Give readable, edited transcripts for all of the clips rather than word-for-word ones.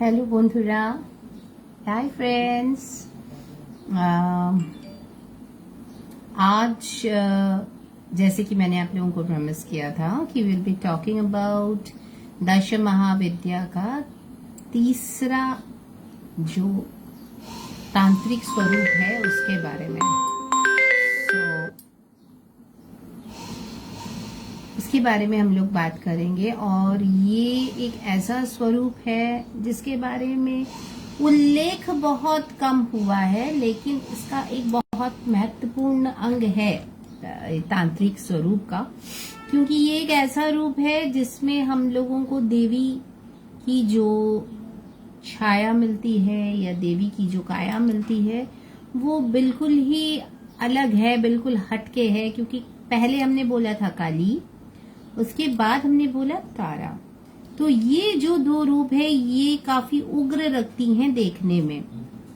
Hello बंधुरा, hi friends. आज जैसे कि मैंने आप लोगों को प्रॉमिस किया था कि विल बी टॉकिंग अबाउट दश महाविद्या का तीसरा जो तांत्रिक स्वरूप है उसके बारे में। इसके बारे में हम लोग बात करेंगे और ये एक ऐसा स्वरूप है जिसके बारे में उल्लेख बहुत कम हुआ है, लेकिन इसका एक बहुत महत्वपूर्ण अंग है तांत्रिक स्वरूप का, क्योंकि ये एक ऐसा रूप है जिसमें हम लोगों को देवी की जो छाया मिलती है या देवी की जो काया मिलती है वो बिल्कुल ही अलग है, बिल्कुल हटके है। क्योंकि पहले हमने बोला था काली, उसके बाद हमने बोला तारा। तो ये जो दो रूप है ये काफी उग्र रखती हैं देखने में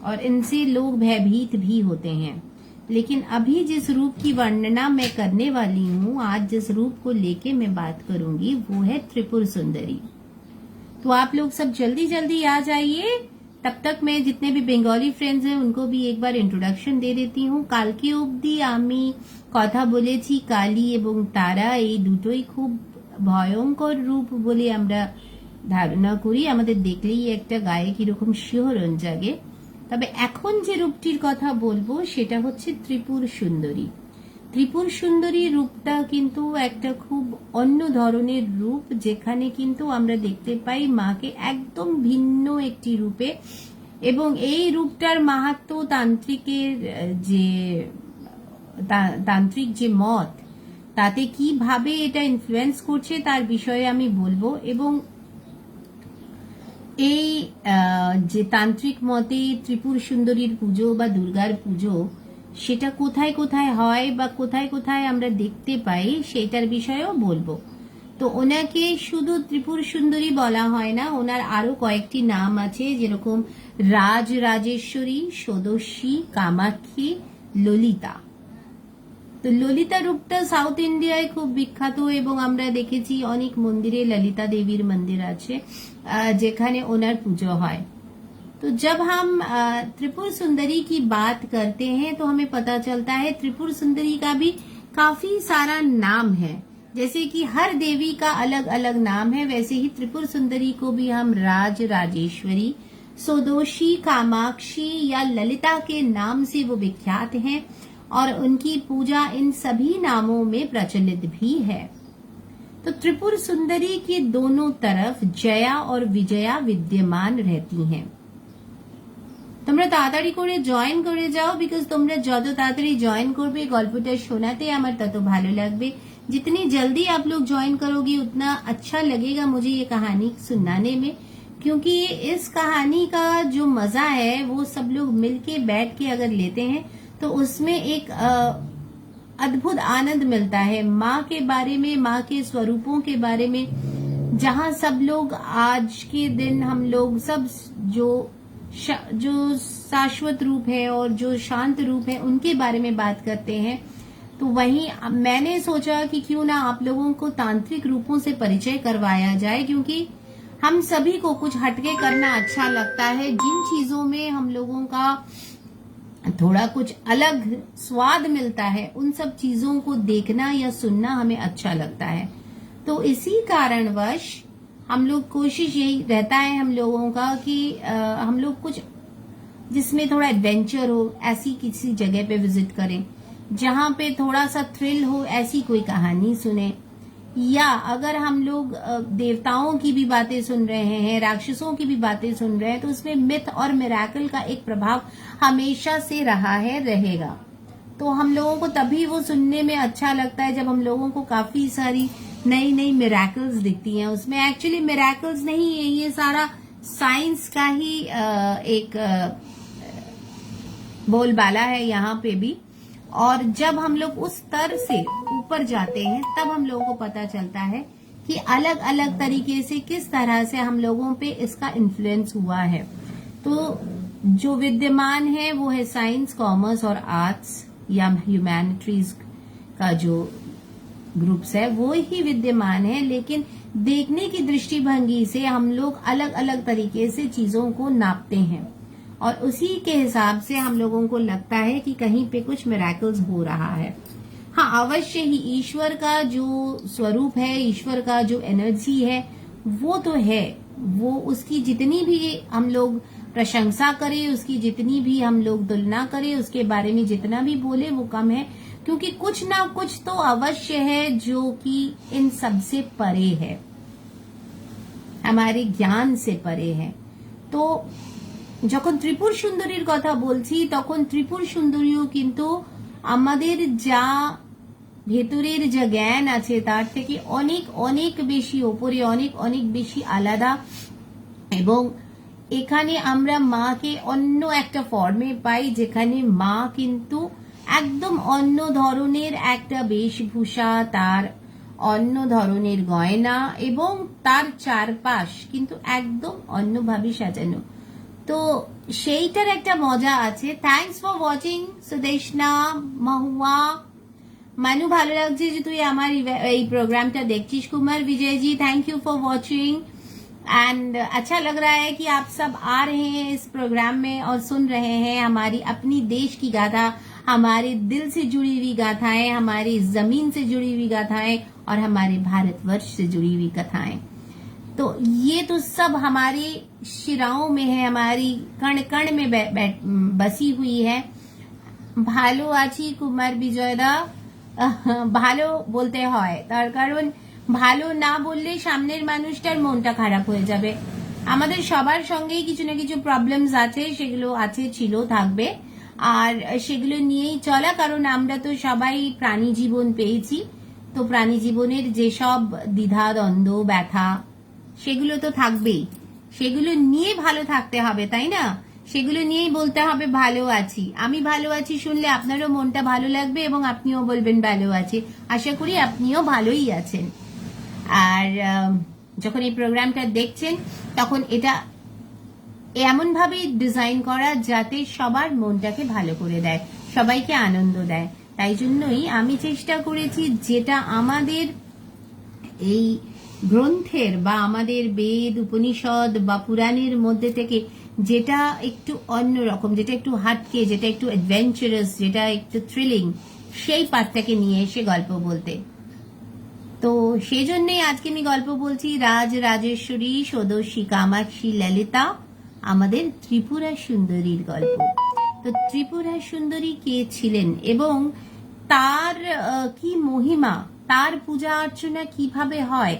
और इनसे लोग भयभीत भी होते हैं। लेकिन अभी जिस रूप की वर्णना मैं करने वाली हूँ, आज जिस रूप को लेके मैं बात करूंगी वो है त्रिपुर सुंदरी। तो आप लोग सब जल्दी जल्दी आ जाइए। तब तक मैं जितने भी बंगाली फ्रेंड्स हैं उनको भी एक बार इंट्रोडक्शन दे देती हूँ। কালকে অবধি আমি কথা বলেছি কালী এবং তারা এই দুটোই খুব ভয়ঙ্কর রূপ বলে আমরা ধারণা করি। আমাদের দেখলেই একটা গায়ে কিরকম শিহরণ জাগে। তবে এখন যে রূপটির কথা বলবো সেটা হচ্ছে ত্রিপুর সুন্দরী। ত্রিপুর সুন্দরী রূপটা কিন্তু একটা খুব অন্য ধরনের রূপ, যেখানে কিন্তু আমরা দেখতে পাই মাকে একদম ভিন্ন একটি রূপে। এবং এই রূপটার মাহাত্ম্য তান্ত্রিক যে মত তাতে কিভাবে এটা ইনফ্লুয়েন্স করছে তার বিষয়ে আমি বলবো। এবং এই যে তান্ত্রিক মতে ত্রিপুর সুন্দরীর পুজো বা দুর্গার পুজো সেটা কোথায় কোথায় হয় বা কোথায় কোথায় আমরা দেখতে পাই সেটার বিষয়েও বলবো। তো ওনাকে শুধু ত্রিপুর সুন্দরী বলা হয় না, ওনার আরো কয়েকটি নাম আছে, যেরকম রাজেশ্বরী, ষোড়শী, কামাক্ষী, ললিতা। তো ললিতা রূপটা সাউথ ইন্ডিয়ায় খুব বিখ্যাত এবং আমরা দেখেছি অনেক মন্দিরে ललिता देवीर मंदिर আছে যেখানে ওনার পুজো হয়। तो जब हम त्रिपुर सुंदरी की बात करते हैं तो हमें पता चलता है त्रिपुर सुंदरी का भी काफी सारा नाम है। जैसे कि हर देवी का अलग अलग नाम है, वैसे ही त्रिपुर सुंदरी को भी हम राजेश्वरी, सोदोशी, कामाक्षी या ललिता के नाम से वो विख्यात हैं और उनकी पूजा इन सभी नामों में प्रचलित भी है। तो त्रिपुर सुंदरी के दोनों तरफ जया और विजया विद्यमान रहती हैं। তোমরা তাড়াতাড়ি করে জয়েন করে যাও, বিকজ তোমরা যত তাড়াতাড়ি জয়েন করবে গল্পটা শোনাতে আমার তত ভালো লাগবে। जितनी जल्दी आप लोग ज्वाइन करोगे उतना अच्छा लगेगा मुझे ये कहानी सुनाने में, क्योंकि इस कहानी का जो मजा है वो सब लोग मिलके बैठ के अगर लेते हैं तो उसमें एक अद्भुत आनंद मिलता है। माँ के बारे में, माँ के स्वरूपों के बारे में, जहाँ सब लोग आज के दिन हम लोग सब जो शाश्वत रूप है और जो शांत रूप है उनके बारे में बात करते हैं। तो वहीं मैंने सोचा कि क्यों ना आप लोगों को तांत्रिक रूपों से परिचय करवाया जाए, क्योंकि हम सभी को कुछ हटके करना अच्छा लगता है। जिन चीजों में हम लोगों का थोड़ा कुछ अलग स्वाद मिलता है उन सब चीजों को देखना या सुनना हमें अच्छा लगता है। तो इसी कारणवश हम लोग कोशिश यही रहता है हम लोगों का कि हम लोग कुछ जिसमें थोड़ा एडवेंचर हो ऐसी किसी जगह पे विजिट करें, जहां पे थोड़ा सा थ्रिल हो, ऐसी कोई कहानी सुने। या अगर हम लोग देवताओं की भी बातें सुन रहे हैं, राक्षसों की भी बातें सुन रहे हैं, तो उसमें मिथ और मिरेकल का एक प्रभाव हमेशा से रहा है, रहेगा। तो हम लोगों को तभी वो सुनने में अच्छा लगता है जब हम लोगों को काफी सारी नई नई मिरेकल्स दिखती हैं। उसमें एक्चुअली मिरेकल्स नहीं है, ये सारा साइंस का ही एक बोलबाला है यहाँ पे भी। और जब हम लोग उस स्तर से ऊपर जाते हैं तब हम लोगों को पता चलता है कि अलग अलग तरीके से किस तरह से हम लोगों पे इसका इन्फ्लुएंस हुआ है। तो जो विद्यमान है वो है साइंस, कॉमर्स और आर्ट्स या ह्यूमैनिटीज का जो ग्रुप्स है वो ही विद्यमान है, लेकिन देखने की दृष्टिभंगी से हम लोग अलग अलग तरीके से चीजों को नापते हैं और उसी के हिसाब से हम लोगों को लगता है कि कहीं पे कुछ मिरेकल्स हो रहा है। हाँ, अवश्य ही ईश्वर का जो स्वरूप है, ईश्वर का जो एनर्जी है वो तो है, वो उसकी जितनी भी हम लोग प्रशंसा करें, उसकी जितनी भी हम लोग तुलना करें, उसके बारे में जितना भी बोले वो कम है, क्योंकि कुछ ना कुछ तो अवश्य है जो कि इन सबसे परे है, हमारे ज्ञान से परे है। तो যখন ত্রিপুর সুন্দরীর কথা বলছি তখন ত্রিপুর সুন্দরীও কিন্তু আমাদের যা ভেতরের যা জ্ঞান আছে তার থেকে অনেক অনেক বেশি ওপরে, অনেক অনেক বেশি আলাদা। এবং এখানে আমরা মাকে অন্য একটা ফর্মে পাই, যেখানে মা কিন্তু একদম অন্য ধরনের একটা বেশভূষা, তার অন্য ধরনের গয়না এবং তার চারপাশ কিন্তু একদম অন্যভাবে সাজানো। তো সেইটার একটা মজা আছে। Thanks for watching Sudeshna, Mahua, Manu, ভালো লাগছে যে তুই আমার এই प्रोग्रामটা देखिस। Kumar Vijay ji, thank you for watching and अच्छा लग रहा है कि आप सब आ रहे हैं इस प्रोग्राम में और सुन रहे हैं हमारी अपनी देश की गाथा, हमारे दिल से जुड़ी हुई गाथाएं, हमारी जमीन से जुड़ी हुई गाथाएं और हमारे भारतवर्ष से जुड़ी हुई कथाएं। तो ये तो सब हमारे शिराओं में है, हमारी कण कण में बसी हुई है। ভালো আছি কুমার বিজয়দা, ভালো বলতে হয়, তার কারণ ভালো না বললে সামনের মানুষটার মনটা খারাপ হয়ে যাবে। আমাদের সবার সঙ্গেই কিছু না কিছু প্রবলেমস আছে, সেগুলো আছে, ছিল, থাকবে, আর সেগুলো নিয়েই চলা, কারণ আমরা তো সবাই প্রাণী জীবন পেয়েছি। তো প্রাণী জীবনের যেসব দ্বিধা, দ্বন্দ্ব, ব্যথা সেগুলো তো থাকবেই, সেগুলো নিয়ে ভালো থাকতে হবে, তাই না? সেগুলো নিয়েই বলতে হবে ভালো আছি। আমি ভালো আছি শুনলে আপনারও মনটা ভালো লাগবে এবং আপনিও বলবেন ভালো আছি। আশা করি আপনিও ভালোই আছেন। আর যখন এই প্রোগ্রামটা দেখছেন তখন এটা এমন ভাবে ডিজাইন করা যাতে সবার মনটাকে ভালো করে দেয়, সবাইকে আনন্দ দেয়। তাই জন্যই আমি চেষ্টা করেছি যেটা আমাদের এই গ্রন্থের বা আমাদের বেদ, উপনিষদ বা পুরাণের মধ্যে থেকে যেটা একটু অন্যরকম, যেটা একটু হাটকে, যেটা একটু অ্যাডভেঞ্চারাস, যেটা একটু থ্রিলিং, সেই পার্টটাকে নিয়ে এসে গল্প বলতে। তো সেই জন্যই আজকে আমি গল্প বলছি রাজ রাজেশ্বরী ষোড়শী কামাক্ষী ললিতা, আমাদের ত্রিপুরা সুন্দরীর গল্প। তো ত্রিপুরা সুন্দরী কে ছিলেন এবং তার কি মহিমা, তার পূজা অর্চনা কিভাবে হয়,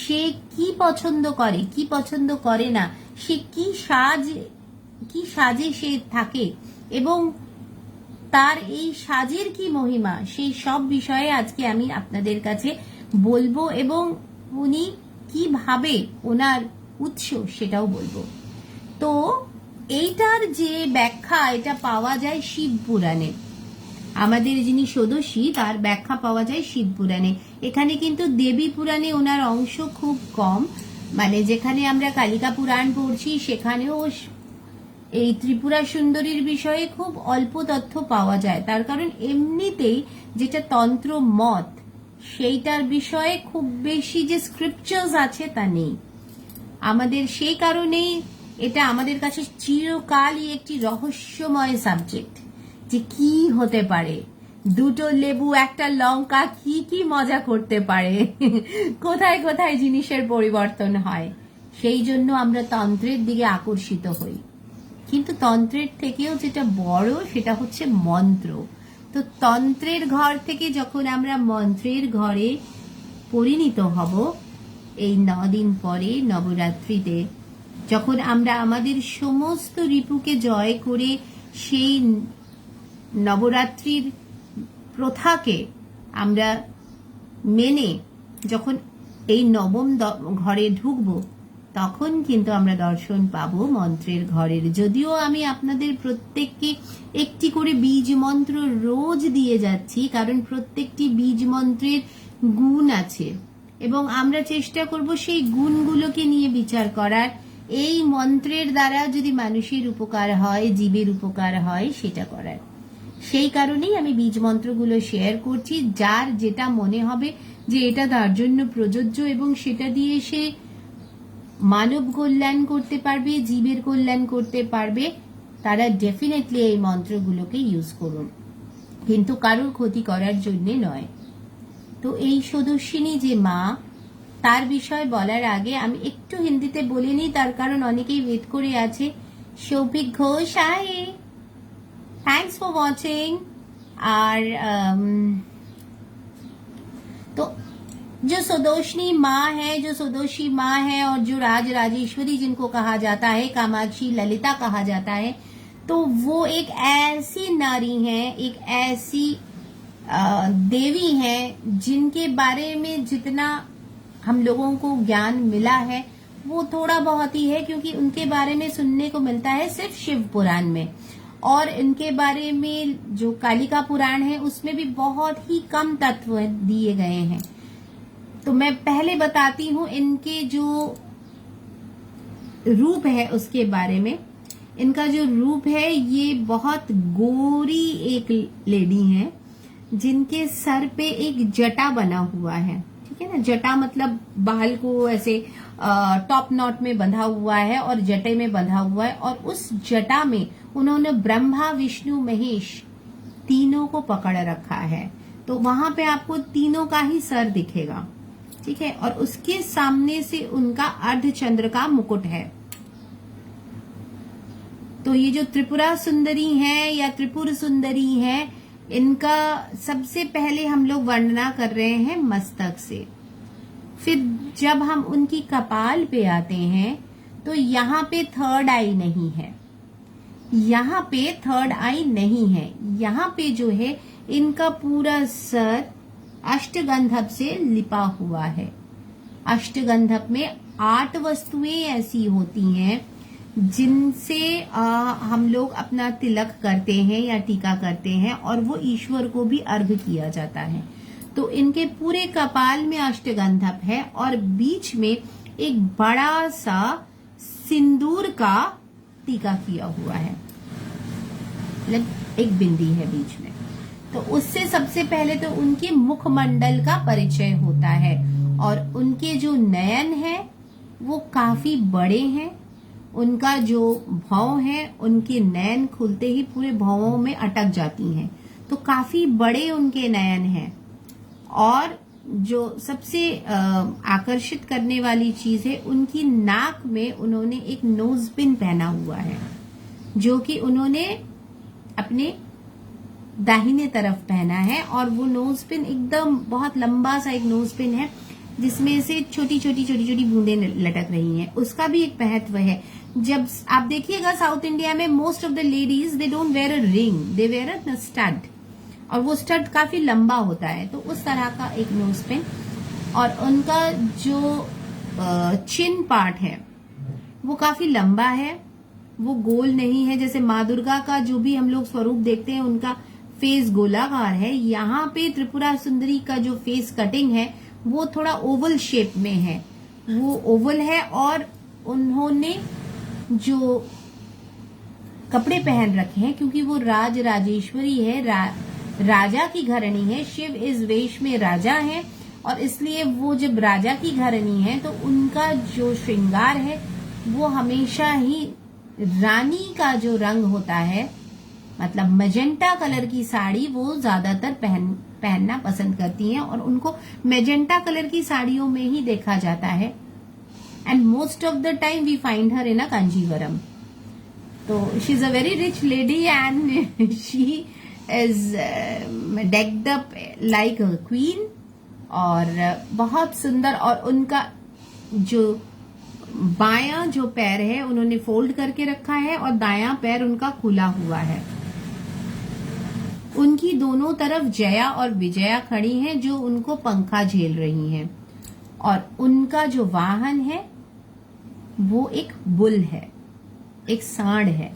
সে কি পছন্দ করে, কি পছন্দ করে না, সে কি সাজে সে থাকে এবং তার এই সাজের কি মহিমা, সেই সব বিষয়ে আজকে আমি আপনাদের কাছে বলবো এবং উনি কিভাবে, ওনার উৎস সেটাও বলবো। তো এইটার যে ব্যাখ্যা, এটা পাওয়া যায় শিব পুরাণে। আমাদের যিনি ষোড়শী তার ব্যাখ্যা পাওয়া যায় শিব পুরাণে। এখানে কিন্তু দেবী পুরাণে ওনার অংশ খুব কম, মানে যেখানে আমরা কালিকা পুরাণ পড়ছি সেখানেও এই ত্রিপুরা সুন্দরীর বিষয়ে খুব অল্প তথ্য পাওয়া যায়। তার কারণ এমনিতেই যেটা তন্ত্র মত, সেইটার বিষয়ে খুব বেশি যে স্ক্রিপচার্স আছে তা নেই আমাদের। সেই কারণেই এটা আমাদের কাছে চিরকালই একটি রহস্যময় সাবজেক্ট, যে কি হতে পারে, দুটো লেবু একটা লঙ্কা কি কি মজা করতে পারে, কোথায় কোথায় জিনিসের পরিবর্তন হয়। সেই জন্য আমরা তন্ত্রের দিকে আকর্ষিত হই। কিন্তু তন্ত্রের থেকেও যেটা বড় সেটা হচ্ছে মন্ত্র। তো তন্ত্রের ঘর থেকে যখন আমরা মন্ত্রের ঘরে পরিণত হব এই 9 দিন পরে নবরাত্রিতে, যখন আমরা আমাদের সমস্ত রিপুকে জয় করে সেই নবরাত্রির প্রথাকে আমরা মেনে যখন এই নবম ঘরে ঢুকবো, তখন কিন্তু আমরা দর্শন পাবো মন্ত্রের ঘরের। যদিও আমি আপনাদের প্রত্যেককে একটি করে বীজ মন্ত্র রোজ দিয়ে যাচ্ছি, কারণ প্রত্যেকটি বীজ মন্ত্রের গুণ আছে এবং আমরা চেষ্টা করব সেই গুণগুলোকে নিয়ে বিচার করার। এই মন্ত্রের দ্বারা যদি মানুষের উপকার হয়, জীবের উপকার হয়, সেটা করার। সেই কারণেই আমি বীজ মন্ত্রগুলো শেয়ার করছি। যার যেটা মনে হবে, যে এটা তার জন্য প্রযোজ্য এবং সেটা দিয়ে সে মানব কল্যাণ করতে পারবে, জীবের কল্যাণ করতে পারবে, তারা ডেফিনেটলি এই মন্ত্রগুলোকে ইউজ করুন, কিন্তু কারোর ক্ষতি করার জন্য নয়। তো এই সদস্বিনী যে মা, তার বিষয় বলার আগে আমি একটু হিন্দিতে বলে নিই, তার কারণ অনেকেই ওয়েট করে আছে। Shouvik Ghosh, hi, thanks for watching. और तो जो सदोषनी माँ है, जो सदोषी माँ है, और जो राजेश्वरी जिनको कहा जाता है, कामाक्षी, ललिता कहा जाता है, तो वो एक ऐसी नारी है, एक ऐसी देवी है जिनके बारे में जितना हम लोगों को ज्ञान मिला है वो थोड़ा बहुत ही है, क्योंकि उनके बारे में सुनने को मिलता है सिर्फ शिव पुराण में, और इनके बारे में जो कालिका पुराण है उसमें भी बहुत ही कम तत्व दिए गए हैं। तो मैं पहले बताती हूँ इनके जो रूप है उसके बारे में। इनका जो रूप है, ये बहुत गोरी एक लेडी है जिनके सर पे एक जटा बना हुआ है, ठीक है ना। जटा मतलब बाल को ऐसे टॉप नॉट में बंधा हुआ है और जटे में बंधा हुआ है, और उस जटा में उन्होंने ब्रह्मा, विष्णु, महेश तीनों को पकड़ रखा है। तो वहां पे आपको तीनों का ही सर दिखेगा, ठीक है। और उसके सामने से उनका अर्धचंद्र का मुकुट है। तो ये जो त्रिपुरा सुंदरी है या त्रिपुर सुंदरी है, इनका सबसे पहले हम लोग वर्णना कर रहे हैं मस्तक से। फिर जब हम उनकी कपाल पे आते हैं तो यहाँ पे थर्ड आई नहीं है, यहाँ पे थर्ड आई नहीं है। यहाँ पे जो है इनका पूरा सर अष्टगंधप से लिपा हुआ है। अष्टगंधप में 8 वस्तुएं ऐसी होती हैं जिनसे हम लोग अपना तिलक करते हैं या टीका करते हैं, और वो ईश्वर को भी अर्घ किया जाता है। तो इनके पूरे कपाल में अष्टगंधप है और बीच में एक बड़ा सा सिंदूर का टीका किया हुआ है, मतलब एक बिंदी है बीच में। तो उससे सबसे पहले तो उनके मुखमंडल का परिचय होता है, और उनके जो नयन है वो काफी बड़े हैं। उनका जो भौं है, उनके नयन खुलते ही पूरे भौं में अटक जाती हैं, तो काफी बड़े उनके नयन हैं। और जो सबसे आकर्षित करने वाली चीज है, उनकी नाक में उन्होंने एक नोज पिन पहना हुआ है, जो कि उन्होंने अपने दाहिने तरफ पहना है। और वो नोज पिन एकदम बहुत लंबा सा एक नोज पिन है जिसमें से छोटी छोटी बूंदें लटक रही हैं। उसका भी एक महत्व है। जब आप देखिएगा साउथ इंडिया में most of the ladies they don't wear a ring, they wear a stud, और वो स्टड काफी लंबा होता है, तो उस तरह का एक नोज पिन। और उनका जो चिन पार्ट है वो काफी लंबा है, वो गोल नहीं है। जैसे माँ दुर्गा का जो भी हम लोग स्वरूप देखते हैं उनका फेस गोलाकार है, यहाँ पे त्रिपुरा सुंदरी का जो फेस कटिंग है वो थोड़ा ओवल शेप में है, वो ओवल है। और उन्होंने जो कपड़े पहन रखे हैं, क्योंकि वो राजेश्वरी है, राजा की घरानी है, शिव इस वेश में राजा है, और इसलिए वो जब राजा की घरानी है तो उनका जो श्रृंगार है वो हमेशा ही रानी का जो रंग होता है, मतलब मैजेंटा कलर की साड़ी वो ज्यादातर पहनना पसंद करती हैं, और उनको मैजेंटा कलर की साड़ियों में ही देखा जाता है। And most of the time we find her in a Kanjeevaram. तो she is a very rich lady and she is decked up like a queen, और बहुत सुंदर। और उनका जो बायां जो पैर है उन्होंने फोल्ड करके रखा है, और दायां पैर उनका खुला हुआ है। उनकी दोनों तरफ जया और विजया खड़ी हैं, जो उनको पंखा झेल रही हैं। और उनका जो वाहन है वो एक बुल है, एक सांड है।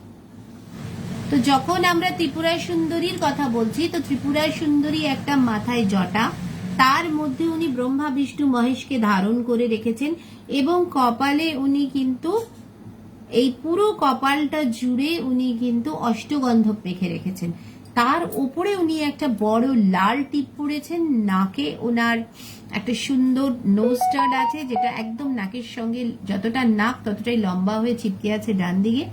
तो যখন আমরা ত্রিপুরা সুন্দরীর কথা বলছি, তো ত্রিপুরা সুন্দরী একটা মাথায় জটা, তার মধ্যে উনি ব্রহ্মা, বিষ্ণু, মহেশকে ধারণ করে রেখেছেন, এবং কপালে উনি কিন্তু এই পুরো কপালটা জুড়ে উনি কিন্তু অষ্টগন্ধপ মেখে রেখেছেন। তার ওপরে উনি একটা বড় লাল টিপ পরেছেন, নাকে ওনার একটা সুন্দর নোজ টার্ড আছে, যেটা একদম নাকের সঙ্গে যতটা নাক ততটাই লম্বা হয়ে চিপকে আছে ডান দিকে।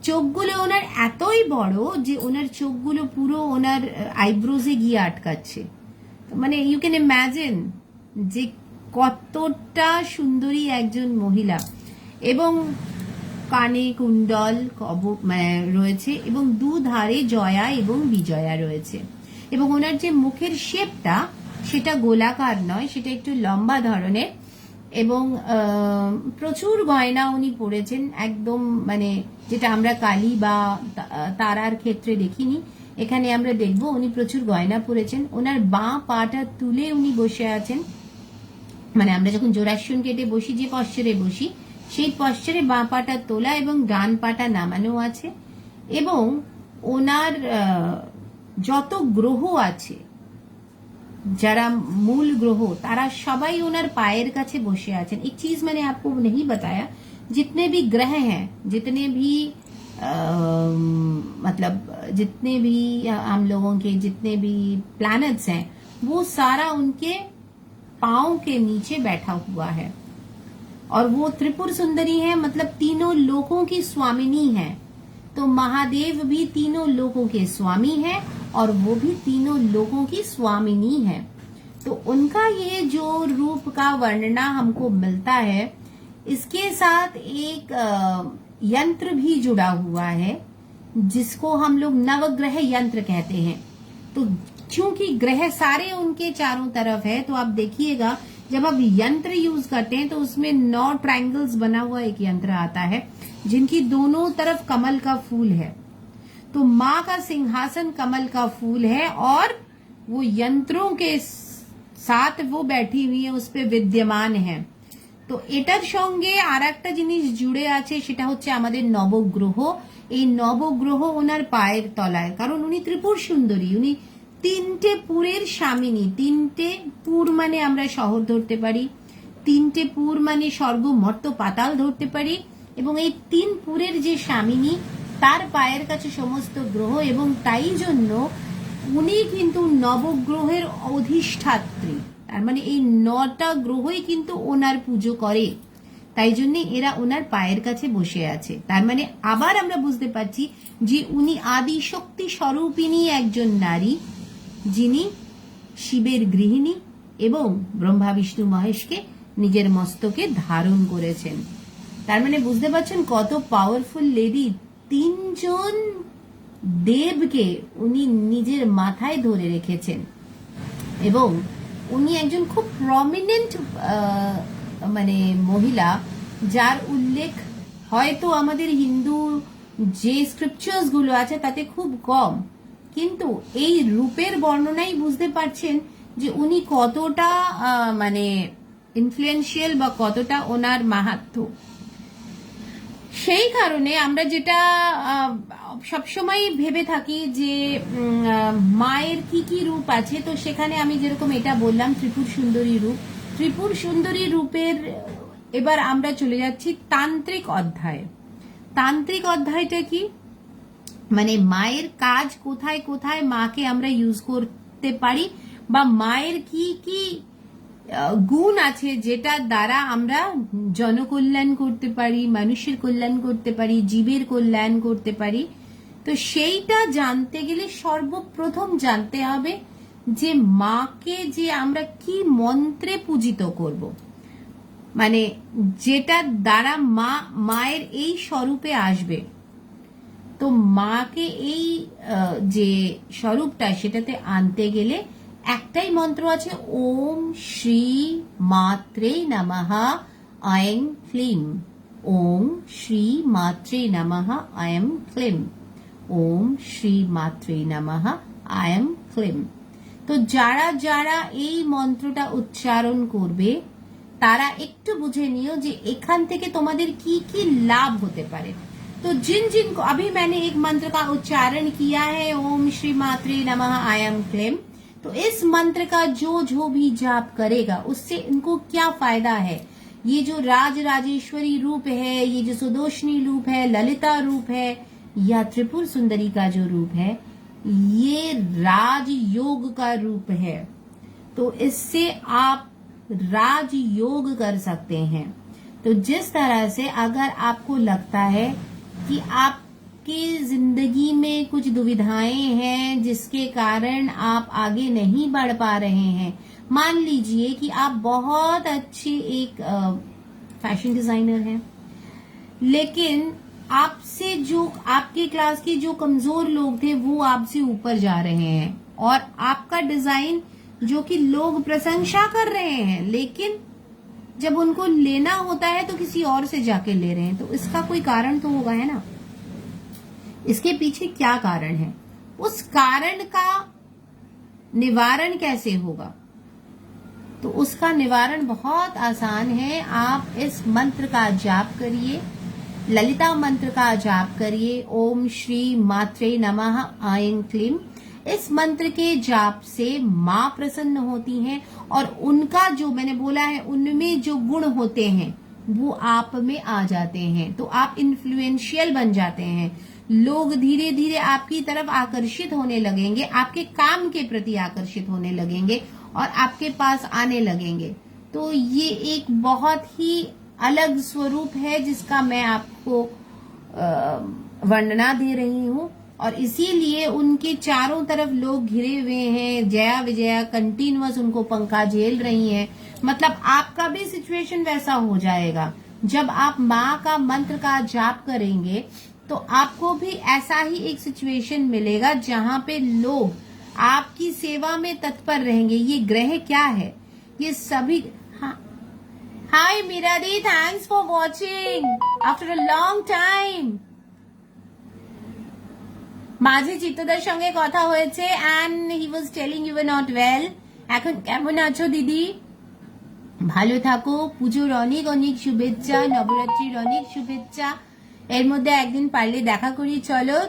চোখগুলো ওনার এতই বড় যে ওনার চোখগুলো পুরো ওনার আইব্রোজে গিয়ে আটকাচ্ছে। মানে ইউ ক্যান ইম্যাজিন যে কতটা সুন্দরী একজন মহিলা। এবং কানে কুণ্ডল রয়েছে এবং দুধারে জয়া এবং বিজয়া রয়েছে। এবং ওনার যে মুখের শেপটা সেটা গোলাকার নয়, সেটা একটু লম্বা ধরনের। এবং প্রচুর গয়না উনি পরেছেন, একদম মানে যেটা আমরা কালী বা তারার ক্ষেত্রে দেখিনি, এখানে আমরা দেখব উনি প্রচুর গয়না পরেছেন। ওনার বাঁ পাটা তুলে উনি বসে আছেন, মানে আমরা যখন জোড়াসন কেটে বসি যে পশ্চারে বসি সেই পশ্চারে বাঁ পাটা তোলা এবং ডান পাটা নামানো আছে। এবং ওনার যত গ্রহ আছে, যারা मूल ग्रह तारा सबाई ओनर पायर काछे बसे आछेन। एक चीज मैंने आपको नहीं बताया, जितने भी ग्रह हैं, जितने भी मतलब जितने भी हम लोगों के जितने भी प्लैनेट्स हैं, वो सारा उनके पांव के नीचे बैठा हुआ है। और वो त्रिपुर सुंदरी है, मतलब तीनों लोकों की स्वामिनी है। तो महादेव भी तीनों लोकों के स्वामी है और वो भी तीनों लोगों की स्वामिनी है। तो उनका ये जो रूप का वर्णना हमको मिलता है, इसके साथ एक यंत्र भी जुड़ा हुआ है जिसको हम लोग नवग्रह यंत्र कहते हैं। तो क्योंकि ग्रह सारे उनके चारों तरफ है, तो आप देखिएगा जब आप यंत्र यूज करते हैं तो उसमें 9 ट्रायंगल्स बना हुआ एक यंत्र आता है जिनकी दोनों तरफ कमल का फूल है। तो माँ का सिंहासन कमल का फूल है और वो यंत्रों के साथ वो बैठी हुई है, उस पे विद्यमान है। তো এটার সঙ্গে আরেকটা জিনিস জুড়ে আছে, সেটা হচ্ছে আমাদের নবগ্রহ। এই নবগ্রহ ওনার পায়ের তলায়, কারণ উনি ত্রিপুর সুন্দরী, উনি 3টে পুরের স্বামিনী। 3টে পুর মানে আমরা শহর ধরতে পারি, 3টে পুর মানে স্বর্গ মর্ত পাতাল ধরতে পারি। এবং এই 3 পুরের যে স্বামিনী, তার পায়ের কাছে সমস্ত গ্রহ, এবং তাই জন্য উনি কিন্তু নবগ্রহের অধিষ্ঠাত্রী। তার মানে এই 9টা গ্রহই কিন্তু ওনার পুজো করে, তাই জন্য এরা ওনার পায়ের কাছে বসে আছে। তার মানে আবার আমরা বুঝতে পারছি যে উনি আদি শক্তি স্বরূপিণী একজন নারী, যিনি শিবের গৃহিণী এবং ব্রহ্মা বিষ্ণু মহেশকে নিজের মস্তকে ধারণ করেছেন। তার মানে বুঝতে পারছেন কত পাওয়ারফুল লেডি। 3 জন দেবকে উনি নিজের মাথায় ধরে রেখেছেন এবং উনি একজন খুব প্রমিনেন্ট মানে মহিলা, যার উল্লেখ হয়তো আমাদের হিন্দু যে স্ক্রিপচার্স গুলো আছে তাতে খুব কম, কিন্তু এই রূপের বর্ণনাই বুঝতে পারছেন যে উনি কতটা মানে ইনফ্লুয়েন্সিয়াল বা কতটা ওনার মাহাত্ম্য। সেই কারণে আমরা যেটা সবসময় ভেবে থাকি যে মায়ের কি কি রূপ আছে, তো সেখানে আমি যেরকম এটা বললাম ত্রিপুর সুন্দরী রূপ। ত্রিপুর সুন্দরী রূপের এবার আমরা চলে যাচ্ছি তান্ত্রিক অধ্যায়। তান্ত্রিক অধ্যায়টা কি, মানে মায়ের কাজ কোথায় কোথায় মাকে আমরা ইউজ করতে পারি, বা মায়ের কি কি গুণ আছে যেটা দ্বারা আমরা জনকল্যাণ করতে পারি, মানুষের কল্যাণ করতে পারি, জীবের কল্যাণ করতে পারি। তো সেইটা জানতে গেলে সর্বপ্রথম জানতে হবে যে মাকে যে আমরা কি মন্ত্রে পূজিত করব, মানে যেটা দ্বারা মায়ের এই স্বরূপে আসবে। তো মাকে এই যে স্বরূপটা সেটাতে আনতে গেলে একটাই মন্ত্র আছে, ওম শ্রী মাত্রে নমঃ আয়ং ক্লিম। ওম শ্রী মাত্রে নমঃ আয়ং ক্লিম। ওম শ্রী মাত্রে নমঃ আয়ং ক্লিম। তো যারা যারা এই মন্ত্রটা উচ্চারণ করবে তারা একটু বুঝে নিও যে এখান থেকে তোমাদের কি কি লাভ হতে পারে। तो जिन जिन को अभी मैंने एक मंत्र का उच्चारण किया है, ओम श्री मात्रे नमः आयं क्लीम, तो इस मंत्र का जो भी जाप करेगा उससे इनको क्या फायदा है। ये जो राज राजेश्वरी रूप है, ये जो सुदोषणी रूप है, ललिता रूप है, या त्रिपुर सुंदरी का जो रूप है, ये राजयोग का रूप है, तो इससे आप राजयोग कर सकते हैं। तो जिस तरह से अगर आपको लगता है कि आपकी जिंदगी में कुछ दुविधाएं हैं जिसके कारण आप आगे नहीं बढ़ पा रहे हैं, मान लीजिए कि आप बहुत अच्छे एक फैशन डिजाइनर हैं, लेकिन आपसे जो आपके क्लास के जो कमजोर लोग थे वो आपसे ऊपर जा रहे हैं, और आपका डिजाइन जो कि लोग प्रशंसा कर रहे हैं, लेकिन जब उनको लेना होता है तो किसी और से जाके ले रहे हैं। तो इसका कोई कारण तो होगा, है ना? इसके पीछे क्या कारण है, उस कारण का निवारण कैसे होगा? तो उसका निवारण बहुत आसान है। आप इस मंत्र का जाप करिए, ललिता मंत्र का जाप करिए। ओम श्री मात्रे नमः ऐं क्लीं। इस मंत्र के जाप से माँ प्रसन्न होती हैं, और उनका जो मैंने बोला है उनमें जो गुण होते हैं वो आप में आ जाते हैं। तो आप इन्फ्लुएंशियल बन जाते हैं, लोग धीरे धीरे आपकी तरफ आकर्षित होने लगेंगे, आपके काम के प्रति आकर्षित होने लगेंगे और आपके पास आने लगेंगे। तो ये एक बहुत ही अलग स्वरूप है जिसका मैं आपको वर्णना दे रही हूँ, और इसीलिए उनके चारों तरफ लोग घिरे हुए हैं। जया विजया कंटिन्यूअस उनको पंखा झेल रही हैं। मतलब आपका भी सिचुएशन वैसा हो जाएगा। जब आप माँ का मंत्र का जाप करेंगे तो आपको भी ऐसा ही एक सिचुएशन मिलेगा जहां पे लोग आपकी सेवा में तत्पर रहेंगे। ये ग्रह क्या है, ये सभी। Hi Meera di, thanks for watching after a long time. মাঝে চিত্তদার সঙ্গে কথা হয়েছে and he was telling you were not well। এখন কেমন আছো দিদি? ভালো থাকো। পুজোর অনেক অনেক শুভেচ্ছা, নবরাত্রির অনেক শুভেচ্ছা। এর মধ্যে একদিন পারলে দেখা করি, চলো,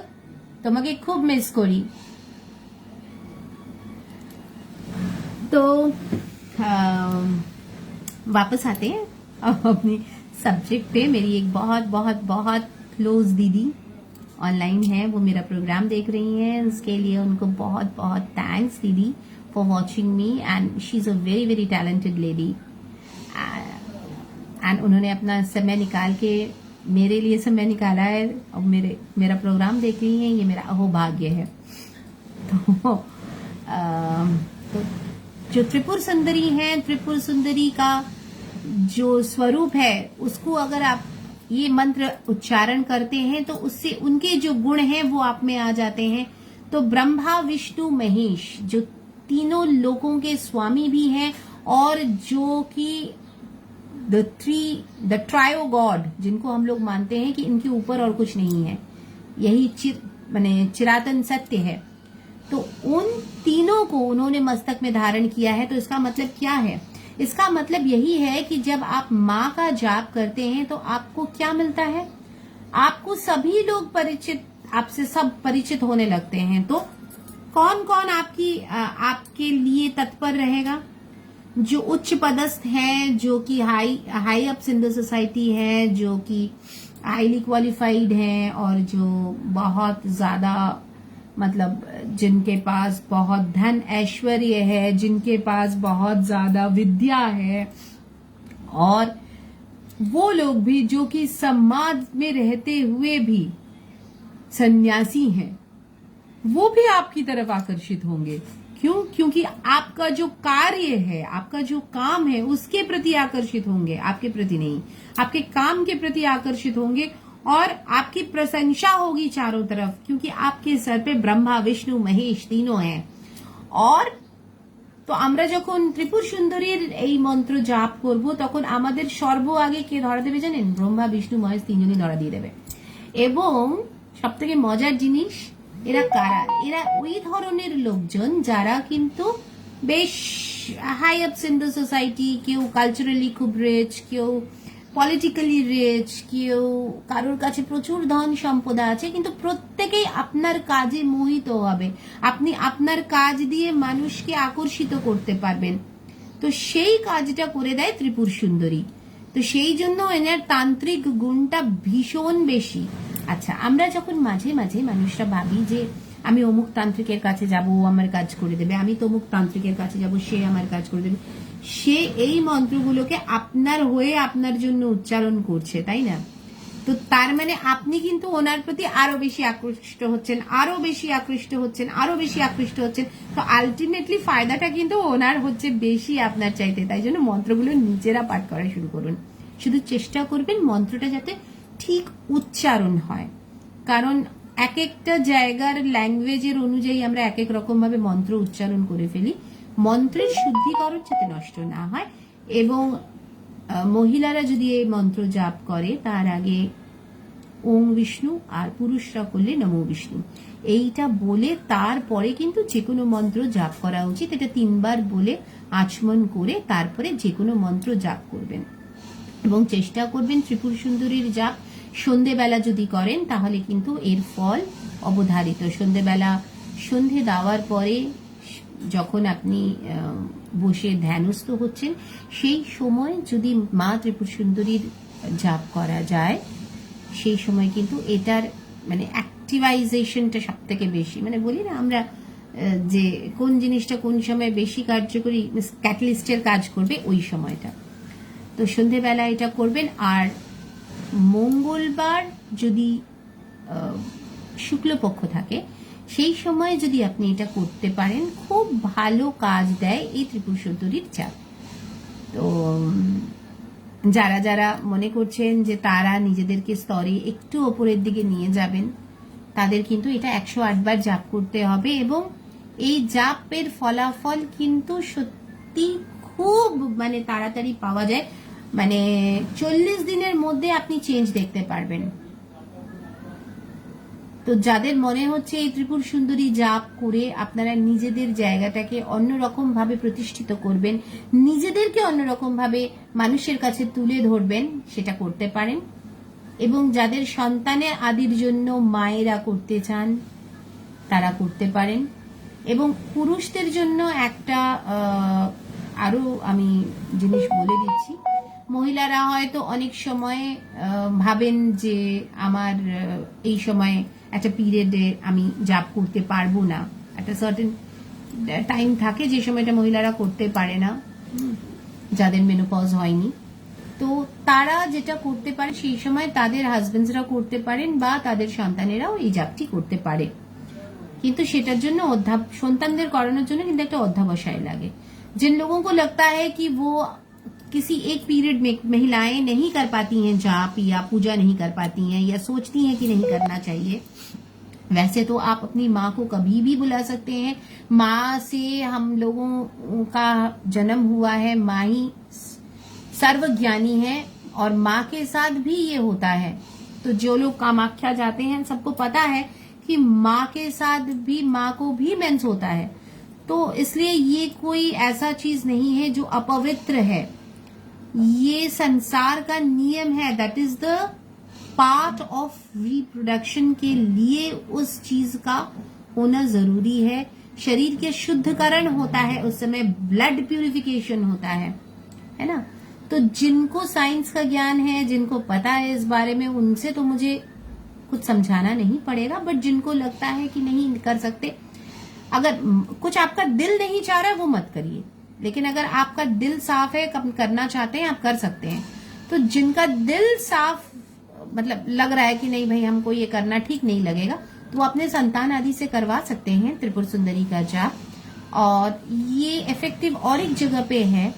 তোমাকে খুব মিস করি। तो वापस आते हैं अपनी सब्जेक्ट पे। मेरी एक बहुत बहुत बहुत क्लोज दीदी ऑनलाइन है, वो मेरा प्रोग्राम देख रही हैं, उसके लिए उनको बहुत बहुत थैंक्स दीदी for watching me. And she is a very very talented lady, and उन्होंने अपना समय निकाल के मेरे लिए समय निकाला है और मेरा प्रोग्राम देख रही हैं। ये मेरा अहोभाग्य है। तो जो त्रिपुर सुंदरी हैं, त्रिपुर सुंदरी का जो स्वरूप है उसको अगर आप ये मंत्र उच्चारण करते हैं तो उससे उनके जो गुण हैं वो आप में आ जाते हैं। तो ब्रह्मा विष्णु महेश जो तीनों लोकों के स्वामी भी हैं, और जो कि द ट्रायो गॉड जिनको हम लोग मानते हैं कि इनके ऊपर और कुछ नहीं है, यही चिरातन सत्य है। तो उन तीनों को उन्होंने मस्तक में धारण किया है। तो इसका मतलब क्या है? इसका मतलब यही है कि जब आप माँ का जाप करते हैं तो आपको क्या मिलता है? आपको सभी लोग आपसे सब परिचित होने लगते हैं। तो कौन कौन आपके लिए तत्पर रहेगा? जो उच्च पदस्थ हैं, जो कि high ups in the society है, जो कि हाईली क्वालिफाइड हैं, और जो बहुत ज्यादा मतलब जिनके पास बहुत धन ऐश्वर्य है, जिनके पास बहुत ज्यादा विद्या है, और वो लोग भी जो कि समाज में रहते हुए भी सन्यासी हैं, वो भी आपकी तरफ आकर्षित होंगे। क्यों? क्योंकि आपका जो कार्य है, आपका जो काम है, उसके प्रति आकर्षित होंगे, आपके प्रति नहीं, आपके काम के प्रति आकर्षित होंगे, और आपकी प्रशंसा होगी चारों तरफ, क्योंकि आपके सर पे ब्रह्मा विष्णु महेश तीनों हैं। और तो আমরা যখন ত্রিপুর সুন্দরীর এই মন্ত্র জাপ করব তখন আমাদের সর্ব আগে কে ধরা দেবে জানেন? ব্রহ্মা বিষ্ণু মহেশ তিনজনই ধরা দিয়ে দেবে। এবং সবথেকে মজার জিনিস, এরা কারা? এরা ওই ধরনের লোকজন যারা কিন্তু বেশ হাই আপস ইন দ্য সোসাইটি, কেউ কালচারালি খুব রিচ, কেউ পলিটিক্যালি রিচ, কেউ কারোর কাছে প্রচুর ধন সম্পদ আছে, কিন্তু প্রত্যেকেই আপনার কাজে মোহিত হবে। আপনি আপনার কাজ দিয়ে মানুষকে আকর্ষিত করতে পারবেন। তো সেই কাজটা করে দেয় ত্রিপুর সুন্দরী। তো সেই জন্য এনার তান্ত্রিক গুণটা ভীষণ বেশি। আচ্ছা, আমরা যখন মাঝে মাঝে মানুষরা ভাবি যে আমি অমুক তান্ত্রিকের কাছে যাব, ও আমার কাজ করে দেবে, আমি তমুক তান্ত্রিকের কাছে যাব, সে আমার কাজ করে দেবে। সে এই মন্ত্রগুলোকে আপনার হয়ে আপনার জন্য উচ্চারণ করছে, তাই না? তো তার মানে আপনি কিন্তু ওনার প্রতি আরো বেশি আকৃষ্ট হচ্ছেন, আরো বেশি আকৃষ্ট হচ্ছেন, আরো বেশি আকৃষ্ট হচ্ছেন। তো আলটিমেটলি ফায়দাটা কিন্তু ওনার হচ্ছে বেশি আপনার চাইতে। তাই জন্য মন্ত্রগুলো নিজেরা পাঠ করা শুরু করুন। শুধু চেষ্টা করবেন মন্ত্রটা যাতে ঠিক উচ্চারণ হয়, কারণ এক একটা জায়গার ল্যাঙ্গুয়েজের অনুযায়ী আমরা এক এক রকম ভাবে মন্ত্র উচ্চারণ করে ফেলি। মন্ত্রের শুদ্ধিকরণ যাতে নষ্ট না হয়, এবং মহিলারা যদি এই মন্ত্র জাপ করে তার আগে ওং বিষ্ণু, আর পুরুষরা করলে নমো বিষ্ণু, এইটা বলে তারপরে কিন্তু যে কোনো মন্ত্র জাপ করা উচিত। এটা 3 বার বলে আচমন করে তারপরে যে কোনো মন্ত্র জাপ করবেন, এবং চেষ্টা করবেন ত্রিপুর সুন্দরীর জাপ সন্ধেবেলা যদি করেন তাহলে কিন্তু এর ফল অবধারিত। সন্ধে দেওয়ার পরে যখন আপনি বসে ধ্যানস্থ হচ্ছেন, সেই সময় যদি মা ত্রিপুর সুন্দরীর জাপ করা যায়, সেই সময় কিন্তু এটার মানে অ্যাক্টিভাইজেশনটা সব থেকে বেশি, মানে বলি না আমরা যে কোন জিনিসটা কোন সময় বেশি কার্যকরী, ক্যাটালিস্টের কাজ করবে ওই সময়টা। তো সন্ধেবেলা এটা করবেন। আর মঙ্গলবার যদি শুক্লপক্ষ থাকে সেই সময় যদি আপনি এটা করতে পারেন, খুব ভালো কাজ দেয় এই ত্রিপুর সুন্দরীর জাপ। তো যারা যারা মনে করছেন যে তারা নিজেদেরকে স্তরে একটু ওপরের দিকে নিয়ে যাবেন, তাদের কিন্তু এটা 108 বার জাপ করতে হবে, এবং এই জাপের ফলাফল কিন্তু সত্যি খুব মানে তাড়াতাড়ি পাওয়া যায়। মানে 40 দিনের মধ্যে আপনি চেঞ্জ দেখতে পারবেন। তো যাদের মনে হচ্ছে এই ত্রিপুর সুন্দরী জাপ করে আপনারা নিজেদের জায়গাটাকে অন্যরকম ভাবে প্রতিষ্ঠিত করবেন, নিজেদেরকে অন্যরকম ভাবে মানুষের কাছে তুলে ধরবেন, সেটা করতে পারেন। এবং যাদের সন্তানের আদির জন্য মায়েরা করতে চান তারা করতে পারেন। এবং পুরুষদের জন্য একটা আরো আমি জিনিস বলে দিচ্ছি, মহিলারা হয়তো অনেক সময় ভাবেন যে আমার এই সময় একটা পিরিয়ডে আমি জাপ করতে পারবো না, একটা সার্টেন টাইম থাকে যে সময়টা মহিলারা করতে পারে না, যাদের মেনোপজ হয়নি। তো তারা যেটা করতে পারে সেই সময় তাদের হাজবেন্ডসরা করতে পারেন, বা তাদের সন্তানেরাও এই জাপটি করতে পারে। কিন্তু সেটার জন্য সন্তানদের করানোর জন্য কিন্তু একটা অধ্যাবসায় লাগে। जिन लोगों को लगता है कि वो किसी एक पीरियड में महिलाएं नहीं कर पाती हैं जाप, या पूजा नहीं कर पाती हैं, या सोचती हैं कि नहीं करना चाहिए, वैसे तो आप अपनी माँ को कभी भी बुला सकते हैं। माँ से हम लोगों का जन्म हुआ है, माँ ही सर्वज्ञानी है, और माँ के साथ भी ये होता है। तो जो लोग कामाख्या जाते हैं सबको पता है कि माँ के साथ भी, माँ को भी मेंस होता है। तो इसलिए ये कोई ऐसा चीज नहीं है जो अपवित्र है, ये संसार का नियम है। That is the part of reproduction के लिए उस चीज का होना जरूरी है। शरीर के शुद्धकरण होता है, उस समय ब्लड प्यूरिफिकेशन होता है ना। तो जिनको साइंस का ज्ञान है, जिनको पता है इस बारे में, उनसे तो मुझे कुछ समझाना नहीं पड़ेगा। बट जिनको लगता है कि नहीं कर सकते, अगर कुछ आपका दिल नहीं चाह रहा है वो मत करिए, लेकिन अगर आपका दिल साफ है, करना चाहते हैं, आप कर सकते हैं। तो जिनका दिल साफ मतलब लग रहा है कि नहीं भाई हमको ये करना ठीक नहीं लगेगा, तो वो अपने संतान आदि से करवा सकते हैं त्रिपुर सुंदरी का जाप। और ये इफेक्टिव और एक जगह पे है,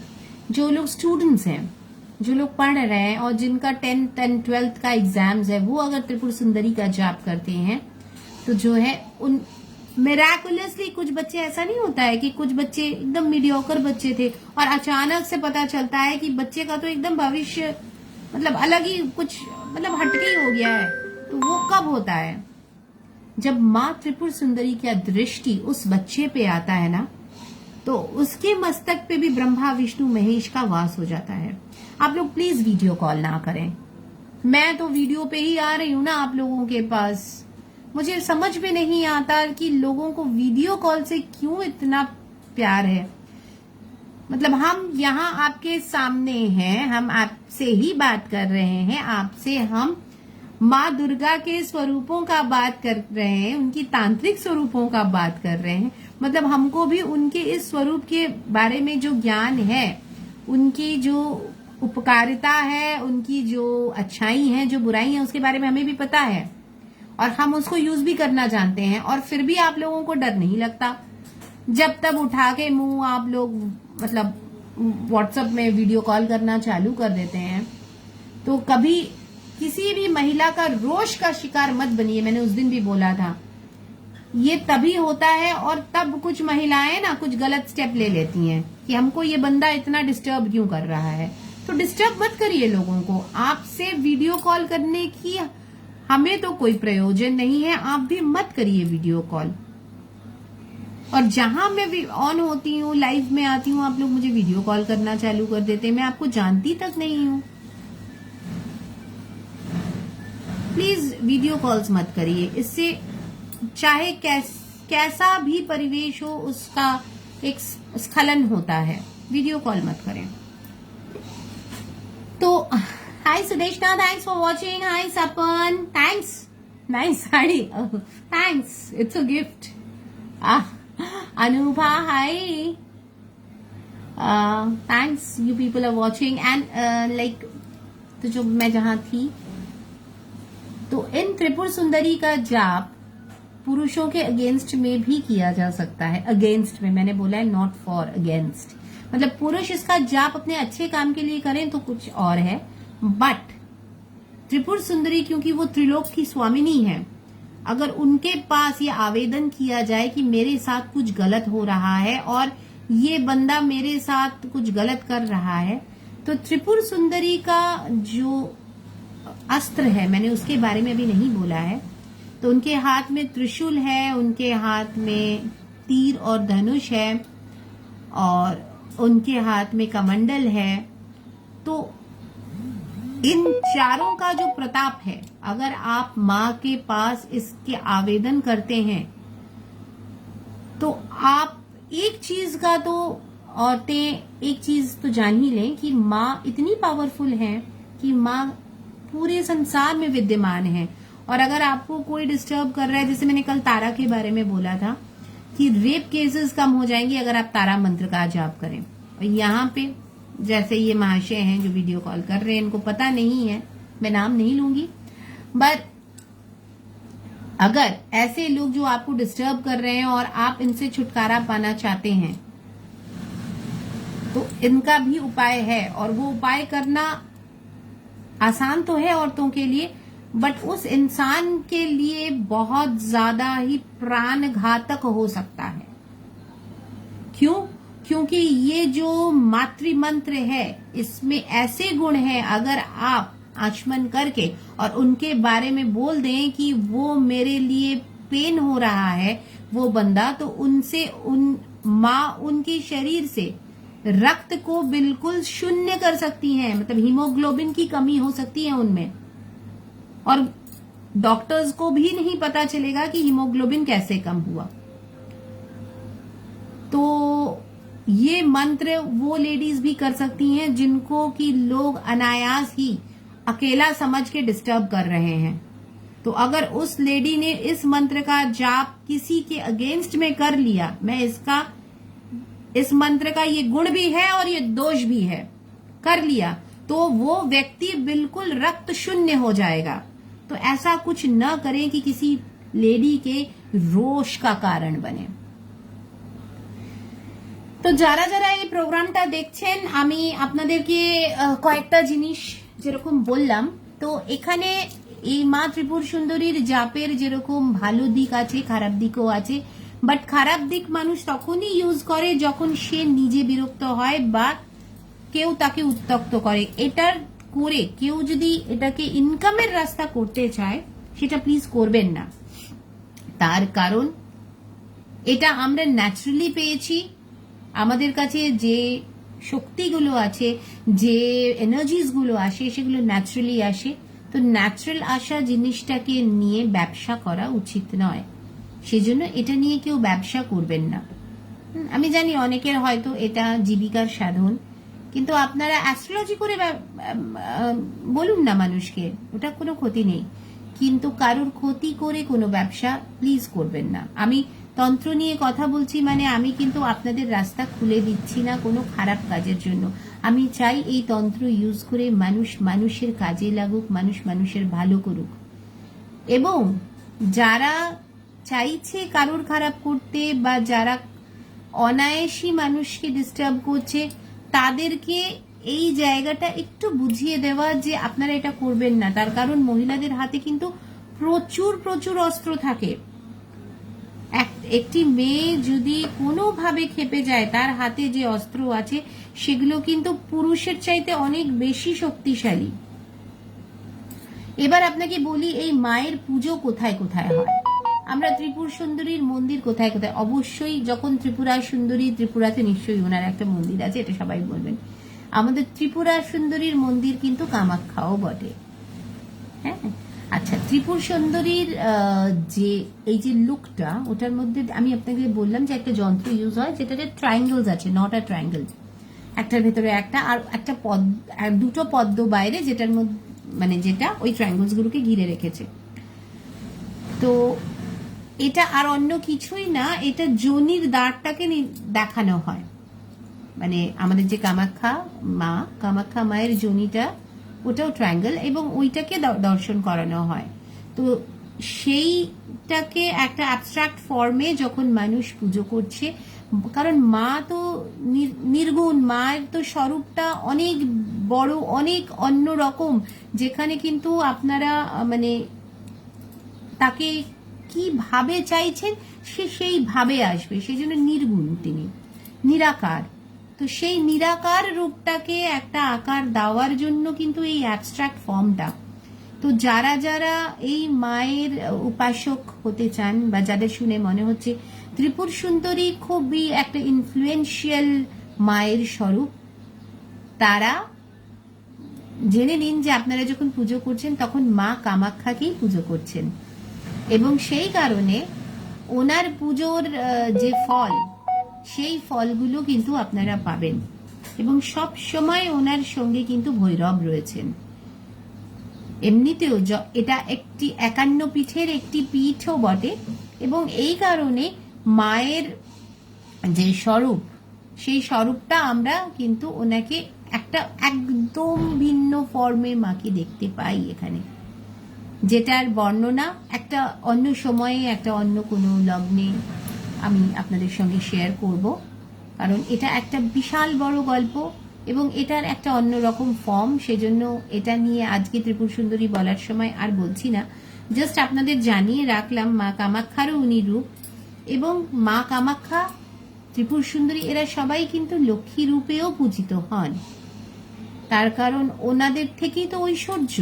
जो लोग स्टूडेंट्स हैं, जो लोग पढ़ रहे हैं और जिनका 10th and 12th का एग्जाम्स है, वो अगर त्रिपुर सुंदरी का जाप करते हैं तो जो है उन मिराकुलसली, कुछ बच्चे ऐसा नहीं होता है कि कुछ बच्चे एकदम मीडियोकर बच्चे थे और अचानक से पता चलता है कि बच्चे का तो एकदम भविष्य मतलब अलग ही कुछ मतलब हटके ही हो गया है। तो वो कब होता है? जब माँ त्रिपुर सुंदरी की दृष्टि उस बच्चे पे आता है ना, तो उसके मस्तक पे भी ब्रह्मा विष्णु महेश का वास हो जाता है। आप लोग प्लीज वीडियो कॉल ना करें, मैं तो वीडियो पे ही आ रही हूं ना आप लोगों के पास। मुझे समझ में नहीं आता कि लोगों को वीडियो कॉल से क्यों इतना प्यार है। मतलब हम यहाँ आपके सामने हैं, हम आपसे ही बात कर रहे हैं, आपसे हम माँ दुर्गा के स्वरूपों का बात कर रहे हैं, उनकी तांत्रिक स्वरूपों का बात कर रहे हैं। मतलब हमको भी उनके इस स्वरूप के बारे में जो ज्ञान है, उनकी जो उपकारिता है, उनकी जो अच्छाई है, जो बुराई है, उसके बारे में हमें भी पता है और हम उसको यूज भी करना जानते हैं। और फिर भी आप लोगों को डर नहीं लगता। जब तब उठा के मुंह आप लोग मतलब व्हाट्सएप में वीडियो कॉल करना चालू कर देते हैं। तो कभी किसी भी महिला का रोष का शिकार मत बनिए। मैंने उस दिन भी बोला था, ये तभी होता है और तब कुछ महिलाएं ना कुछ गलत स्टेप ले लेती हैं कि हमको ये बंदा इतना डिस्टर्ब क्यों कर रहा है। तो डिस्टर्ब मत करिए लोगों को। आपसे वीडियो कॉल करने की हमें तो कोई प्रयोजन नहीं है, आप भी मत करिए वीडियो कॉल। और जहां मैं ऑन होती हूँ, लाइव में आती हूँ, आप लोग मुझे वीडियो कॉल करना चालू कर देते हैं। मैं आपको जानती तक नहीं हूँ। प्लीज वीडियो कॉल्स मत करिए। इससे चाहे कैसा भी परिवेश हो, उसका एक स्खलन होता है। वीडियो कॉल मत करें। तो hi Sudeshna, thanks for watching. Hi Sapan, thanks, nice sari, thanks, it's a gift. Anubha, hi, thanks, you people are watching and like. तो जो मैं जहां थी, तो इन त्रिपुर सुंदरी का जाप पुरुषों के अगेंस्ट में भी किया जा सकता है। अगेंस्ट में मैंने बोला है, नॉट फॉर अगेंस्ट। मतलब पुरुष इसका जाप अपने अच्छे काम के लिए करें तो कुछ और है, बट त्रिपुर सुंदरी क्योंकि वो त्रिलोक की स्वामिनी है, अगर उनके पास ये आवेदन किया जाए कि मेरे साथ कुछ गलत हो रहा है और ये बंदा मेरे साथ कुछ गलत कर रहा है, तो त्रिपुर सुंदरी का जो अस्त्र है, मैंने उसके बारे में अभी नहीं बोला है। तो उनके हाथ में त्रिशूल है, उनके हाथ में तीर और धनुष है और उनके हाथ में कमंडल है। तो इन चारों का जो प्रताप है, अगर आप माँ के पास इसके आवेदन करते हैं तो आप एक चीज का तो औरतें एक चीज तो जान ही लें कि माँ इतनी पावरफुल है कि माँ पूरे संसार में विद्यमान है। और अगर आपको कोई डिस्टर्ब कर रहा है, जैसे मैंने कल तारा के बारे में बोला था कि रेप केसेस कम हो जाएंगे अगर आप तारा मंत्र का जाप करें। और यहाँ पे जैसे ये महाशय हैं जो वीडियो कॉल कर रहे हैं, इनको पता नहीं है, मैं नाम नहीं लूंगी, बट अगर ऐसे लोग जो आपको डिस्टर्ब कर रहे हैं और आप इनसे छुटकारा पाना चाहते हैं तो इनका भी उपाय है। और वो उपाय करना आसान तो है औरतों के लिए, बट उस इंसान के लिए बहुत ज्यादा ही प्राणघातक हो सकता है। क्यों? क्योंकि ये जो मातृ मंत्र है, इसमें ऐसे गुण हैं, अगर आप आचमन करके और उनके बारे में बोल दें कि वो मेरे लिए पेन हो रहा है वो बंदा, तो उनसे माँ उनके शरीर से रक्त को बिल्कुल शून्य कर सकती हैं। मतलब हीमोग्लोबिन की कमी हो सकती है उनमें, और डॉक्टर्स को भी नहीं पता चलेगा कि हीमोग्लोबिन कैसे कम हुआ। तो ये मंत्र वो लेडीज भी कर सकती हैं जिनको कि लोग अनायास ही अकेला समझ के डिस्टर्ब कर रहे हैं। तो अगर उस लेडी ने इस मंत्र का जाप किसी के अगेंस्ट में कर लिया, मैं इस मंत्र का ये गुण भी है और ये दोष भी है, कर लिया, तो वो व्यक्ति बिल्कुल रक्त शून्य हो जाएगा। तो ऐसा कुछ न करें कि किसी लेडी के रोष का कारण बने। তো যারা যারা এই প্রোগ্রামটা দেখছেন, আমি আপনাদেরকে কয়েকটা জিনিস যেরকম বললাম, তো এখানে এই মা ত্রিপুর সুন্দরীর জাপের যেরকম ভালো দিক আছে, খারাপ দিকও আছে। বাট খারাপ দিক মানুষ তখনই ইউজ করে যখন সে নিজে বিরক্ত হয় বা কেউ তাকে উত্ত্যক্ত করে। এটার করে কেউ যদি এটাকে ইনকামের রাস্তা করতে চায়, সেটা প্লিজ করবেন না। তার কারণ এটা আমরা ন্যাচারালি পেয়েছি। আমাদের কাছে যে শক্তিগুলো আছে, যে এনার্জিস গুলো আসে, সেগুলো ন্যাচারালি আসে। তো ন্যাচারাল আসা জিনিসটাকে নিয়ে ব্যবসা করা উচিত নয়। সেজন্য এটা নিয়ে কেউ ব্যবসা করবেন না। আমি জানি অনেকের হয়তো এটা জীবিকার সাধন, কিন্তু আপনারা অ্যাস্ট্রোলজি করে বলুন না মানুষকে, ওটা কোনো ক্ষতি নেই, কিন্তু কারোর ক্ষতি করে কোনো ব্যবসা প্লিজ করবেন না। আমি তন্ত্র নিয়ে কথা বলছি মানে আমি কিন্তু আপনাদের রাস্তা খুলে দিচ্ছি না কোনো খারাপ কাজের জন্য। আমি চাই এই তন্ত্র ইউজ করে মানুষ মানুষের কাজে লাগুক, মানুষ মানুষের ভালো করুক। এবং যারা চাইছে কারোর খারাপ করতে বা যারা অনায়াসী মানুষকে ডিস্টার্ব করছে, তাদেরকে এই জায়গাটা একটু বুঝিয়ে দেওয়া যে আপনারা এটা করবেন না। তার কারণ মহিলাদের হাতে কিন্তু প্রচুর প্রচুর অস্ত্র থাকে। একটি মেয়ে যদি কোনোভাবে খেপে যায়, তার হাতে যে অস্ত্র আছে সেগুলো কিন্তু পুরুষের চাইতে অনেক বেশি শক্তিশালী। এবার আপনাকে বলি এই মায়ের পুজো কোথায় কোথায় হয়। আমরা ত্রিপুর সুন্দরীর মন্দির কোথায় কোথায়, অবশ্যই যখন ত্রিপুরা সুন্দরী, ত্রিপুরাতে নিশ্চয়ই ওনার একটা মন্দির আছে, এটা সবাই বলবেন। আমাদের ত্রিপুরা সুন্দরীর মন্দির কিন্তু কামাখ্যাও বটে। হ্যাঁ, আচ্ছা, ত্রিপুর সুন্দরীর যে এই যে লুকটা, ওটার মধ্যে আমি আপনাকে বললাম যে একটা যন্ত্র ইউজ হয় যেটাতে ট্রায়াঙ্গেলস আছে, নটা ট্রায়াঙ্গেল, একটার ভেতরে একটা, আর একটা দুটো পদ্ম বাইরে, যেটার মধ্যে মানে যেটা ওই ট্রায়াঙ্গেলস গুলোকে ঘিরে রেখেছে। তো এটা আর অন্য কিছুই না, এটা যোনির দ্বারটাকে দেখানো হয়। মানে আমাদের যে কামাখ্যা মায়ের যোনিটা, ওটাও ট্রায়াঙ্গেল, এবং ওইটাকে দর্শন করানো হয়। তো সেইটাকে একটা অ্যাবস্ট্রাক্ট ফর্মে যখন মানুষ পুজো করছে, কারণ মা তো নির্গুণ, মায়ের তো স্বরূপটা অনেক বড়, অনেক অন্য রকম, যেখানে কিন্তু আপনারা মানে তাকে কিভাবে চাইছেন সে সেইভাবে আসবে, সেই জন্য নির্গুণ, তিনি নিরাকার। তো সেই নিরাকার রূপটাকে একটা আকার দেওয়ার জন্য কিন্তু এই অ্যাবস্ট্রাক্ট ফর্মটা। তো যারা যারা এই মায়ের উপাসক হতে চান বা যাদের শুনে মনে হচ্ছে ত্রিপুর সুন্দরী খুবই একটা ইনফ্লুয়েন্সিয়াল মায়ের স্বরূপ, তারা জেনে নিন যে আপনারা যখন পুজো করছেন তখন মা কামাখ্যাকেই পুজো করছেন, এবং সেই কারণে ওনার পুজোর যে ফল, সেই ফলগুলো কিন্তু আপনারা পাবেন। এবং সব সময় ওনার সঙ্গে কিন্তু ভৈরব রয়েছেন। এমনিতেও এটা একটি 51 পীঠের একটি পীঠও বটে, এবং এই কারণে মায়ের যে স্বরূপ, সেই স্বরূপটা আমরা কিন্তু ওনাকে একটা একদম ভিন্ন ফর্মে মাকে দেখতে পাই এখানে, যেটার বর্ণনা একটা অন্য সময়ে, একটা অন্য কোনো লগ্নে আমি আপনাদের সঙ্গে শেয়ার করব, কারণ এটা একটা বিশাল বড় গল্প এবং এটার একটা অন্যরকম ফর্ম। সেজন্য এটা নিয়ে আজকে ত্রিপুর সুন্দরী বলার সময় আর বলছি না, জাস্ট আপনাদের জানিয়ে রাখলাম মা কামাখ্যারও উনি রূপ, এবং মা কামাখ্যা, ত্রিপুর সুন্দরী এরা সবাই কিন্তু লক্ষ্মী রূপেও পূজিত হন। তার কারণ ওনাদের থেকেই তো ঐশ্বর্য,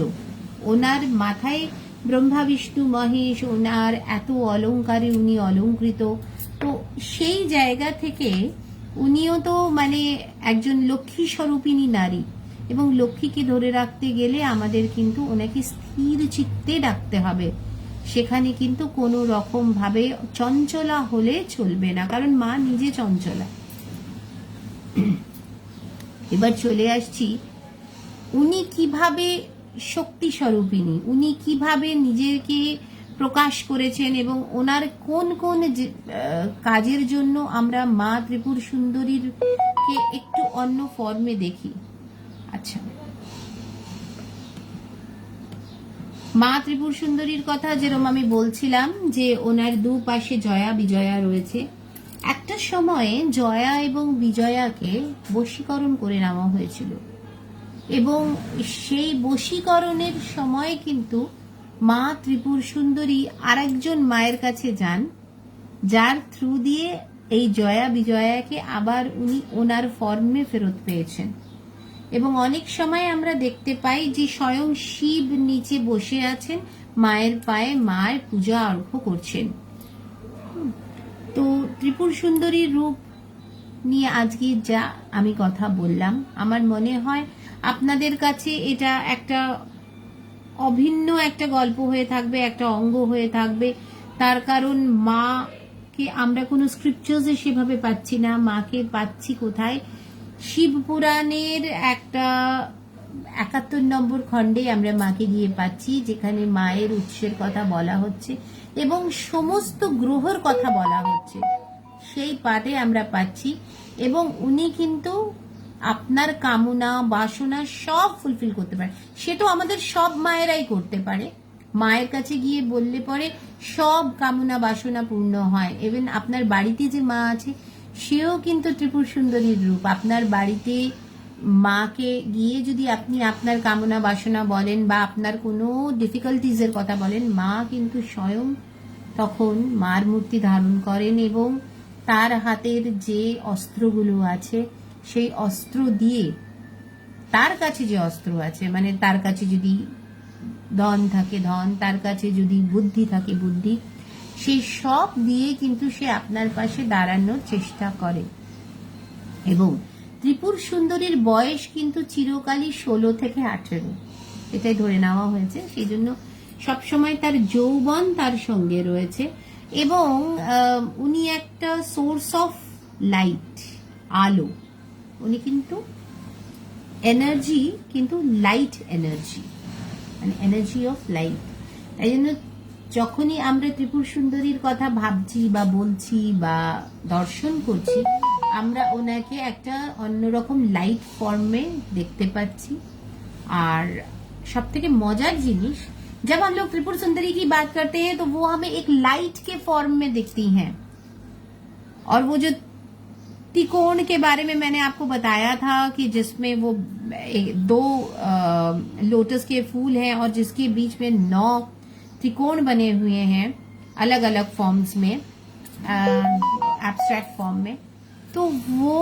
ওনার মাথায় ব্রহ্মা বিষ্ণু মহেশ, ওনার এত অলংকারে উনি অলঙ্কৃত। তো সেই জায়গা থেকে উনিও তো মানে একজন লক্ষ্মী স্বরূপিণী নারী, এবং লক্ষ্মীকে ধরে রাখতে গেলে আমাদের কিন্তু ওনাকে স্থির চিত্তে ডাকতে হবে। সেখানে কিন্তু কোনো রকম ভাবে চঞ্চলা হলে চলবে না, কারণ মা নিজে চঞ্চলা। এবার চলে আসছি উনি কিভাবে শক্তি স্বরূপিণী, উনি কিভাবে নিজেকে প্রকাশ করেছেন, এবং ওনার কোন কোন কাজের জন্য আমরা মা ত্রিপুর সুন্দরীর কে একটু অন্য ফর্মে দেখি। আচ্ছা, মা ত্রিপুর সুন্দরীর কথা যেরকম আমি বলছিলাম যে ওনার দুপাশে জয়া বিজয়া রয়েছে। একটা সময়ে জয়া এবং বিজয়াকে বশীকরণ করে নেওয়া হয়েছিল, এবং সেই বশীকরণের সময় কিন্তু মা ত্রিপুর সুন্দরী আরেকজন মায়ের কাছে যান, যার থ্রু দিয়ে এই জয়া বিজয়াকে আবার উনি ওনার ফর্মে ফেরত পেয়েছেন। এবং অনেক সময় আমরা দেখতে পাই যে স্বয়ং শিব নিচে বসে আছেন, মায়ের পায়ে মায়ের পূজা আরম্ভ করছেন। তো ত্রিপুর সুন্দরীর রূপ নিয়ে আজকে যা আমি কথা বললাম, আমার মনে হয় আপনাদের কাছে এটা একটা অভিন্ন একটা গল্প হয়ে থাকবে, একটা অঙ্গ হয়ে থাকবে। তার কারণ মাকে আমরা কোনো স্ক্রিপচার্সে সেভাবে পাচ্ছি না, মাকে পাচ্ছি কোথায় শিব পুরাণের একটা 71 নম্বর খণ্ডে আমরা মাকে গিয়ে পাচ্ছি, যেখানে মায়ের উৎসের কথা বলা হচ্ছে এবং সমস্ত গ্রহর কথা বলা হচ্ছে, সেই পাঠে আমরা পাচ্ছি। এবং উনি কিন্তু আপনার কামনা বাসনা সব ফুলফিল করতে পারে। সে তো আমাদের সব মায়েরাই করতে পারে, মায়ের কাছে গিয়ে বললে পরে সব কামনা বাসনা পূর্ণ হয়। ইভেন আপনার বাড়িতে যে মা আছে সেও কিন্তু ত্রিপুর সুন্দরীর রূপ। আপনার বাড়িতে মাকে গিয়ে যদি আপনি আপনার কামনা বাসনা বলেন বা আপনার কোনো ডিফিকাল্টিজের কথা বলেন, মা কিন্তু স্বয়ং তখন মার মূর্তি ধারণ করেন এবং তার হাতের যে অস্ত্রগুলো আছে সেই অস্ত্র দিয়ে, তার কাছে যে অস্ত্র আছে, মানে তার কাছে যদি ধন থাকে ধন, তার কাছে যদি বুদ্ধি থাকে বুদ্ধি, সেই সব দিয়ে কিন্তু সে আপনার পাশে দাঁড়ানোর চেষ্টা করে। এবং ত্রিপুর সুন্দরীর বয়স কিন্তু চিরকালই 16 থেকে 18, এটাই ধরে নেওয়া হয়েছে। সেই জন্য সবসময় তার যৌবন তার সঙ্গে রয়েছে। এবং উনি একটা সোর্স অফ লাইট, আলো। উনি কিন্তু এনার্জি, কিন্তু লাইট এনার্জি, মানে এনার্জি অফ লাইট। তাই জন্য যখনই আমরা ত্রিপুর সুন্দরীর কথা ভাবছি বা বলছি বা দর্শন করছি, আমরা ওনাকে একটা অন্যরকম লাইট ফর্মে দেখতে পাচ্ছি। আর सब থেকে मजार जिनिस, जब हम लोग त्रिपुर सुंदरी की बात करते हैं तो वो हमें एक लाइट के फॉर्म में दिखती हैं। और वो जो त्रिकोण के बारे में मैंने आपको बताया था कि जिसमें वो 2 लोटस के फूल हैं और जिसके बीच में 9 त्रिकोण बने हुए हैं अलग अलग फॉर्म्स में, एब्स्ट्रैक्ट फॉर्म में। तो वो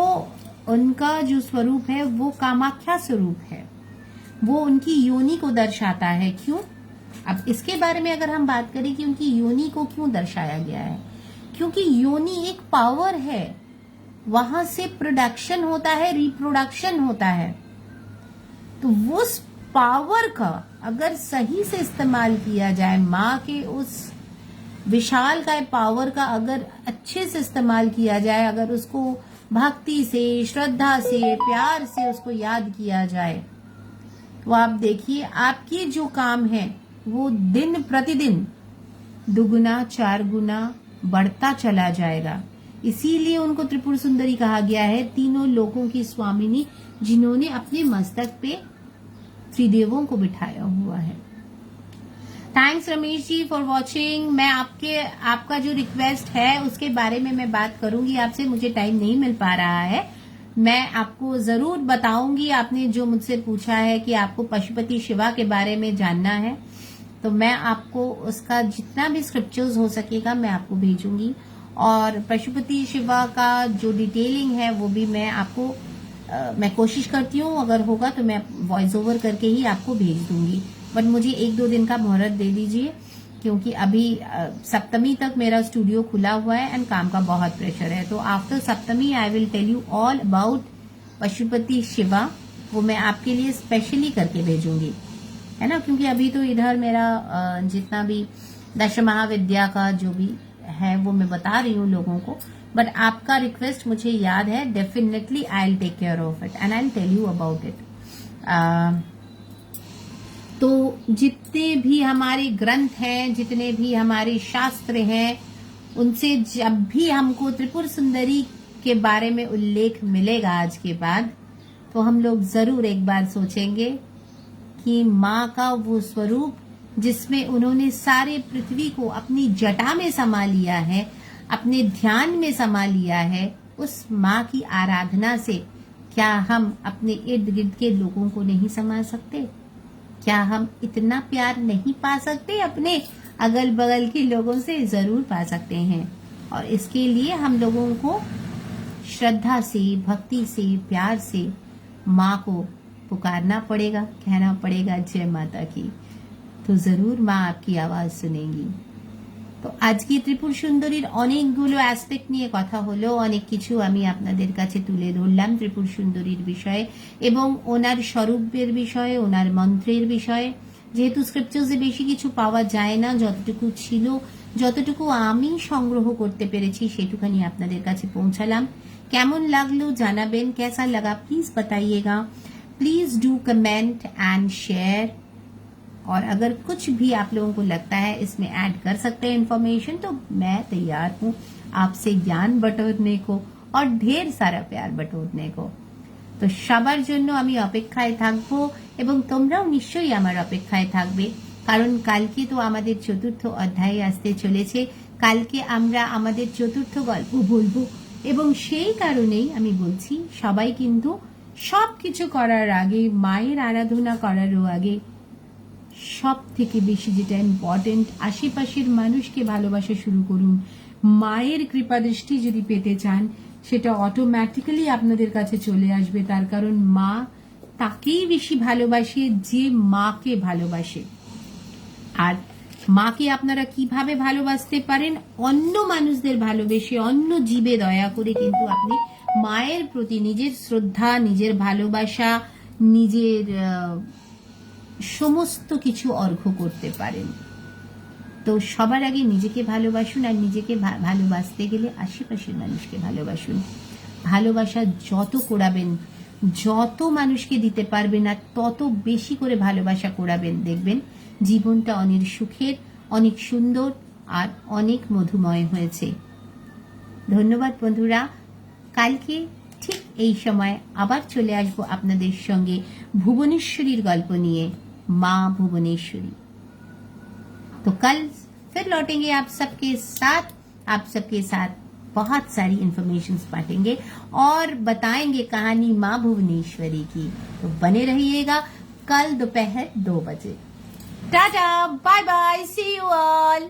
उनका जो स्वरूप है वो कामाख्या स्वरूप है, वो उनकी योनि को दर्शाता है। क्यों? अब इसके बारे में अगर हम बात करें कि उनकी योनि को क्यों दर्शाया गया है, क्योंकि योनि एक पावर है, वहां से प्रोडक्शन होता है, रिप्रोडक्शन होता है। तो उस पावर का अगर सही से इस्तेमाल किया जाए, माँ के उस विशाल का पावर का अगर अच्छे से इस्तेमाल किया जाए, अगर उसको भक्ति से, श्रद्धा से, प्यार से उसको याद किया जाए, तो आप देखिए आपके जो काम है वो दिन प्रतिदिन दुगुना 4 गुना बढ़ता चला जाएगा। इसीलिए उनको त्रिपुर सुंदरी कहा गया है, तीनों लोकों की स्वामिनी, जिन्होंने अपने मस्तक पे त्रिदेवों को बिठाया हुआ है। Thanks Ramesh ji for watching. मैं आपका जो रिक्वेस्ट है उसके बारे में मैं बात करूंगी आपसे, मुझे टाइम नहीं मिल पा रहा है। मैं आपको जरूर बताऊंगी। आपने जो मुझसे पूछा है कि आपको पशुपति शिवा के बारे में जानना है, तो मैं आपको उसका जितना भी स्क्रिप्चर्स हो सकेगा मैं आपको भेजूंगी। और पशुपति शिवा का जो डिटेलिंग है वो भी मैं आपको मैं कोशिश करती हूँ, अगर होगा तो मैं वॉइस ओवर करके ही आपको भेज दूंगी। बट मुझे 1-2 दिन का मोहलत दे दीजिए, क्योंकि अभी सप्तमी तक मेरा स्टूडियो खुला हुआ है एंड काम का बहुत प्रेशर है। तो after Saptami I will tell you all about Pashupati Shiva, वो मैं आपके लिए स्पेशली करके भेजूंगी, है ना। क्योंकि अभी तो इधर मेरा जितना भी दश महाविद्या का जो भी है वो मैं बता रही हूँ लोगों को। बट आपका रिक्वेस्ट मुझे याद है, definitely I will take care of it and I will tell you about it. तो जितने भी हमारे ग्रंथ हैं, जितने भी हमारे शास्त्र हैं, उनसे जब भी हमको त्रिपुर सुंदरी के बारे में उल्लेख मिलेगा आज के बाद, तो हम लोग जरूर एक बार सोचेंगे कि माँ का वो स्वरूप जिसमें उन्होंने सारे पृथ्वी को अपनी जटा में समा लिया है, अपने ध्यान में समा लिया है, उस माँ की आराधना से क्या हम अपने इर्द गिर्द के लोगों को नहीं समा सकते? क्या हम इतना प्यार नहीं पा सकते? अपने अगल बगल के लोगों से जरूर पा सकते हैं। और इसके लिए हम लोगों को श्रद्धा से, भक्ति से, प्यार से माँ को पुकारना पड़ेगा, कहना पड़ेगा जय माता की। तो जरूर माँ आपकी आवाज सुनेंगी। তো আজকে ত্রিপুর সুন্দরীর অনেকগুলো অ্যাসপেক্ট নিয়ে কথা হলো, অনেক কিছু আমি আপনাদের কাছে তুলে ধরলাম ত্রিপুর সুন্দরীর বিষয়ে এবং ওনার স্বরূপের বিষয়ে, ওনার মন্ত্রের বিষয়ে। যেহেতু স্ক্রিপচার্সে বেশি কিছু পাওয়া যায় না, যতটুকু ছিল, যতটুকু আমি সংগ্রহ করতে পেরেছি সেটুখানি আপনাদের কাছে পৌঁছালাম। কেমন লাগলো জানাবেন, कैसा लगा प्लीज बताइएगा, please do comment and share. और अगर कुछ भी आप लोगों को लगता है इसमें ऐड कर सकते हैं इन्फॉर्मेशन, तो मैं तैयार हूँ आपसे ज्ञान बटोरने को और ढेर सारा प्यार बटोरने को। তো সবার জন্য আমি অপেক্ষায় থাকবো এবং তোমরাও নিশ্চয়ই আমার অপেক্ষায় থাকবে, কারণ কালকে তো আমাদের চতুর্থ অধ্যায়ে আসতে চলেছে। কালকে আমরা আমাদের চতুর্থ গল্প বলবো এবং সেই কারণেই আমি বলছি সবাই কিন্তু সবকিছু করার আগে, মায়ের আরাধনা করারও আগে সব থেকে বেশি যেটা ইম্পর্টেন্ট, আশেপাশের মানুষকে ভালোবাসা শুরু করুন। মায়ের কৃপা দৃষ্টি যদি পেতে চান সেটা অটোমেটিক্যালি আপনাদের কাছে চলে আসবে, তার কারণ মা তাকেই বেশি ভালোবাসে যে মাকে ভালোবাসে। আর মাকে আপনারা কিভাবে ভালোবাসতে পারেন? অন্য মানুষদের ভালোবেসে, অন্য জীবে দয়া করে কিন্তু আপনি মায়ের প্রতি নিজের শ্রদ্ধা, নিজের ভালোবাসা, নিজের সমস্ত কিছু অর্ঘ্য করতে পারেন। তো সবার আগে নিজেকে ভালোবাসুন, আর নিজেকে ভালোবাসতে গেলে আশেপাশের মানুষকে ভালোবাসুন। ভালোবাসা যত কোড়াবেন, যত মানুষকে দিতে পারবেন আর তত বেশি করে ভালোবাসা কোড়াবেন, দেখবেন জীবনটা অনেক সুখের, অনেক সুন্দর আর অনেক মধুময় হয়েছে। ধন্যবাদ বন্ধুরা। কালকে ঠিক এই সময় আবার চলে আসবো আপনাদের সঙ্গে ভুবনেশ্বরীর गल्प নিয়ে, মা भुवनेश्वरी। तो कल फिर लौटेंगे आप सबके साथ बहुत सारी इंफॉर्मेशन बांटेंगे और बताएंगे कहानी माँ भुवनेश्वरी की। तो बने रहिएगा कल दोपहर 2 बजे। Tata, bye bye, see you all.